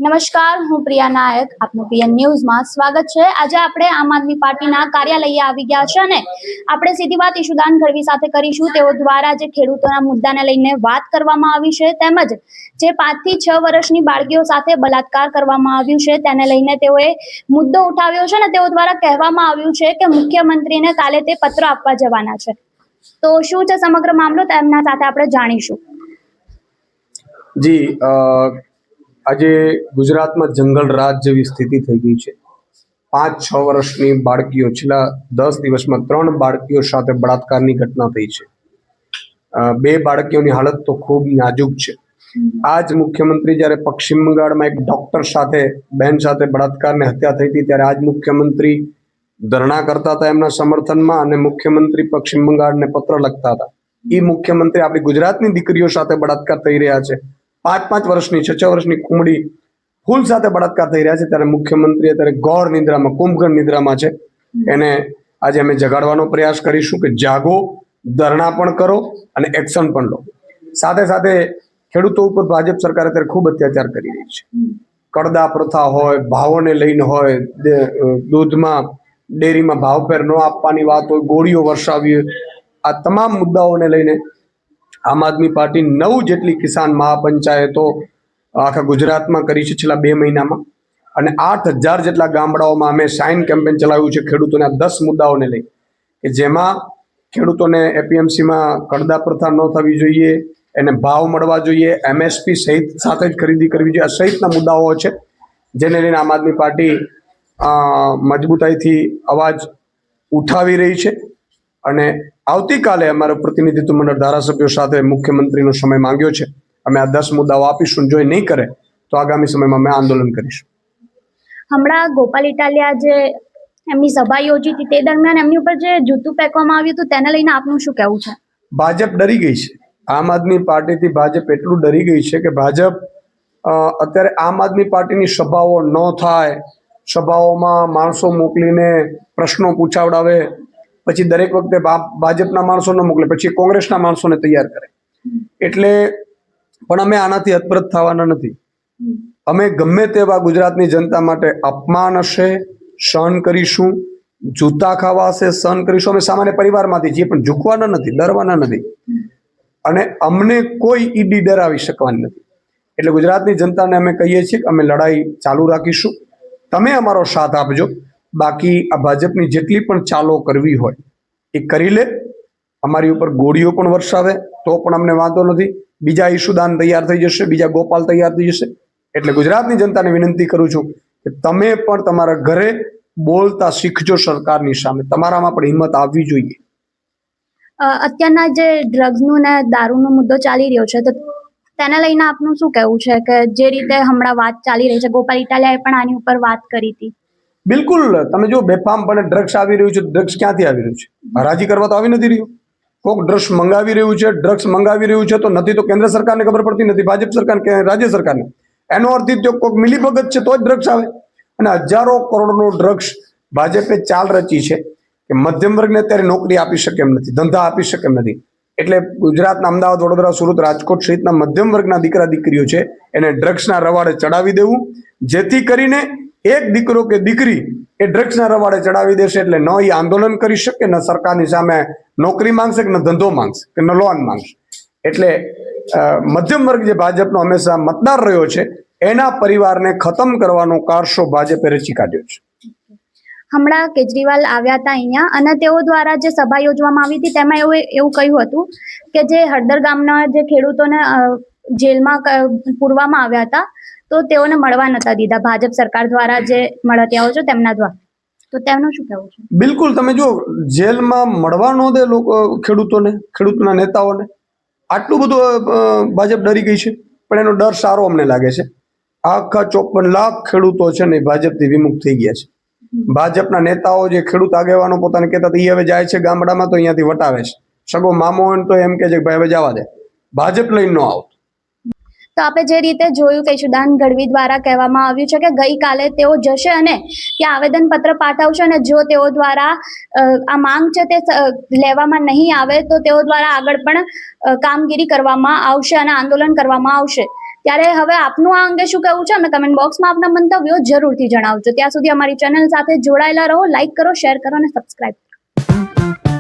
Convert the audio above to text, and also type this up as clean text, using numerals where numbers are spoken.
નમસ્કાર, હું પ્રિયા નાયક, આપનું પીએન ન્યૂઝમાં સ્વાગત છે। આજે આપણે આમ આદમી પાર્ટીના કાર્યાલયે આવી ગયા છે અને આપણે સીધી વાત ઈશુદાન ગઢવી સાથે કરીશું। તેઓ દ્વારા જે ખેડૂતોના મુદ્દાને લઈને વાત કરવામાં આવી છે તેમજ જે 5 થી 6 વર્ષની બાળકીઓ સાથે બલાત્કાર કરવામાં આવ્યું છે તેને લઈને તેઓએ મુદ્દો ઉઠાવ્યો છે અને તેઓ દ્વારા કહેવામાં આવ્યું છે કે મુખ્યમંત્રીને કાલે તે પત્ર આપવા જવાના છે। તો શું છે સમગ્ર મામલો તેમના સાથે આપણે જાણીશું। જી આજે ગુજરાતમાં જંગલ રાજ જેવી સ્થિતિ થઈ ગઈ છે। 5-6 વર્ષની બાળકીઓ છેલ્લા 10 દિવસમાં 3 બાળકીઓ સાથે બળાત્કારની ઘટના થઈ છે। 2 બાળકીઓની હાલત તો ખૂબ નાજુક છે। આજ મુખ્યમંત્રી જ્યારે પશ્ચિમ બંગાળમાં એક ડોક્ટર સાથે બહેન સાથે બળાત્કારની હત્યા થઈ હતી ત્યારે આજ મુખ્યમંત્રી ધરણા કરતા હતા એમના સમર્થનમાં અને મુખ્યમંત્રી પશ્ચિમ બંગાળને પત્ર લખતા હતા। એ મુખ્યમંત્રી આપણી ગુજરાતની દીકરીઓ સાથે બળાત્કાર થઈ રહ્યા છે। 5-5 વર્ષની 6-6 વર્ષની કુમળી ફૂલ સાથે બળાત્કાર થઈ રહ્યા છે ત્યારે મુખ્યમંત્રી અત્યારે ગૌર નિદ્રામાં કુંભકર્ણ નિદ્રામાં છે। એને આજે અમે જગાડવાનો પ્રયાસ કરીશું કે જાગો, ધરણા પણ કરો અને એક્શન પણ લો। સાથે સાથે ખેડૂતો ઉપર ભાજપ સરકાર અત્યારે ખૂબ અત્યાચાર કરી રહી છે। કડદા પ્રથા હોય, ભાવોને લઈને હોય, દૂધમાં ડેરીમાં ભાવફેર ન આપવાની વાત હોય, ગોળીઓ વરસાવી, આ તમામ મુદ્દાઓને લઈને આમ આદમી પાર્ટી 9 જેટલી કિસાન મહાપંચાયતો આખા ગુજરાતમાં કરી છે છેલ્લા 2 મહિનામાં અને 8000 જેટલા ગામડાઓમાં અમે સાઇન કેમ્પેન ચલાવ્યું છે ખેડૂતોના 10 મુદ્દાઓને લઈ કે જેમાં ખેડૂતોને એપીએમસીમાં કડદા પ્રથા ન થવી જોઈએ, એને ભાવ મળવા જોઈએ, એમએસપી સહિત સાથે જ ખરીદી કરવી જોઈએ, આ સહિતના મુદ્દાઓ છે જેને લઈને આમ આદમી પાર્ટી મજબૂતાઈથી અવાજ ઉઠાવી રહી છે અને આવતીકાલે અમારો પ્રતિનિધિત્વ મંડળ ધારાસભ્યો સાથે મુખ્યમંત્રીનો સમય માંગ્યો છે। અમે આ 10 મુદ્દાઓ આપીશું, જો એ નહીં કરે તો આગામી સમયમાં અમે આંદોલન કરીશું। હમણાં ગોપાલ ઇટાલિયા જે એમની સભા યોજી હતી તે દરમિયાન એમની ઉપર જે જૂતું ફેંકવામાં આવ્યું હતું તેને લઈને આપનું શું કહેવું છે? ભાજપ ડરી ગઈ છે। આમ આદમી પાર્ટીથી ભાજપ એટલું ડરી ગઈ છે કે ભાજપ અત્યારે આમ આદમી પાર્ટીની સભાઓ ન થાય, સભાઓમાં માણસો મોકલીને પ્રશ્નો પૂછાવડાવે, પછી દરેક વખતે ભાજપના માણસો ન મોકલે, પછી કોંગ્રેસના માણસોને તૈયાર કરે। એટલે પણ અમે આનાથી હતપ્રત થવાના નથી। અમે ગમે તેવા ગુજરાતની જનતા માટે અપમાન હશે સહન કરીશું, જૂતા ખાવા હશે સહન કરીશું। અમે સામાન્ય પરિવારમાંથી છીએ પણ ઝૂકવાના નથી, ડરવાના નથી અને અમને કોઈ ઈડી ડરાવી શકવાની નથી। એટલે ગુજરાતની જનતાને અમે કહીએ છીએ કે અમે લડાઈ ચાલુ રાખીશું, તમે અમારો સાથ આપજો। બાકી આ ભાજપની જેટલી પણ ચાલો કરવી હોય એ કરી લે, અમારી ઉપર ગોળીઓ પણ વરસાવે તો પણ અમને વાંધો નથી। બીજા ઈશુદાન તૈયાર થઈ જશે, બીજા ગોપાલ તૈયાર થઈ જશે। એટલે ગુજરાતની જનતાને વિનંતી કરું છું કે તમે પણ તમારા ઘરે બોલતા શીખજો સરકારની સામે, તમારામાં પણ હિંમત આવવી જોઈએ। અત્યારના જે ડ્રગ્સનું ને દારૂનો મુદ્દો ચાલી રહ્યો છે તો તેને લઈને આપનું શું કહેવું છે કે જે રીતે હમણાં વાત ચાલી રહી છે, ગોપાલ ઇટાલિયાએ પણ આની ઉપર વાત કરી હતી। બિલકુલ, તમે જો બેફામપણે ડ્રગ્સ આવી રહ્યું છે, ડ્રગ્સ ક્યાંથી આવી રહ્યું છે? હરાજી કરવા તો આવી નથી રહ્યું। કોઈક ડ્રગ્સ મંગાવી રહ્યું છે, ડ્રગ્સ મંગાવી રહ્યું છે તો નથી તો કેન્દ્ર સરકારને ખબર પડતી નથી, ભાજપ સરકાર કે રાજ્ય સરકારને। એનો અર્થ જો કોઈક મિલીભગત છે તો જ ડ્રગ્સ આવે અને હજારો કરોડનું ડ્રગ્સ ભાજપે ચાલ રચી છે કે મધ્યમ વર્ગને અત્યારે નોકરી આપી શકે એમ નથી, ધંધા આપી શકે એમ નથી। એટલે ગુજરાતના અમદાવાદ, વડોદરા, સુરત, રાજકોટ સહિતના મધ્યમ વર્ગના દીકરા દીકરીઓ છે એને ડ્રગ્સના રવાડે ચડાવી દેવું, જેથી કરીને એક દીકરો કે દીકરી એ ડ્રગ્સના રવાડે ચડાવી દેશે એટલે ન એ આંદોલન કરી શકે, ન સરકારની સામે નોકરી માંગશે, કે ન ધંધો માંગશે, કે ન લોન માંગશે। એટલે મધ્યમ વર્ગ જે ભાજપનો હંમેશા મતદાર રહ્યો છે એના પરિવારને ખતમ કરવાનો કારસો ભાજપે રચી કાઢ્યો છે। હમણાં કેજરીવાલ આવ્યા હતા અહીંયા અને તેઓ દ્વારા જે સભા યોજવામાં આવી હતી તેમાં એવું કહ્યું હતું કે જે હળદર ગામના જે ખેડૂતોને જેલમાં પૂરવામાં આવ્યા હતા તો તેઓને મળવા નતા દીધા ભાજપ સરકાર દ્વારા, જે મળતિયાઓ છે તેમના દ્વારા, તો તેમનું શું કહેવું છે? બિલકુલ, તમે જો જેલમાં મળવા ન દે લોકો ખેડૂતોને, ખેડૂતના નેતાઓને, આટલું બધું ભાજપ ડરી ગઈ છે। પણ એનો ડર સારો અમને લાગે છે। આખા 54 લાખ ખેડૂતો છે ને ભાજપથી વિમુખ થઈ ગયા છે। ભાજપના નેતાઓ જે ખેડૂત આગેવાનો પોતાને કહેતા હતા એ હવે જાય છે ગામડામાં તો અહીંયાથી વટાવે છે। સગો મામો હોય તો એમ કે છે કે ભાઈ હવે જવા દે, ભાજપ લઈને ન આવતો। તો આપણે જે રીતે જોયું કે ઈશુદાન ગઢવી દ્વારા કહેવામાં આવ્યું છે કે ગઈકાલે તેઓ જશે અને ત્યાં આવેદનપત્ર પાઠવશે અને જો તેઓ દ્વારા આ માંગ છે તે લેવામાં નહીં આવે તો તેઓ દ્વારા આગળ પણ કામગીરી કરવામાં આવશે અને આંદોલન કરવામાં આવશે। ત્યારે હવે આપનું આ અંગે શું કહેવું છે અને કમેન્ટ બોક્સમાં આપના મંતવ્યો જરૂરથી જણાવજો. ત્યાં સુધી અમારી ચેનલ સાથે જોડાયેલા રહો, લાઈક કરો, શેર કરો અને સબસ્ક્રાઇબ કરો.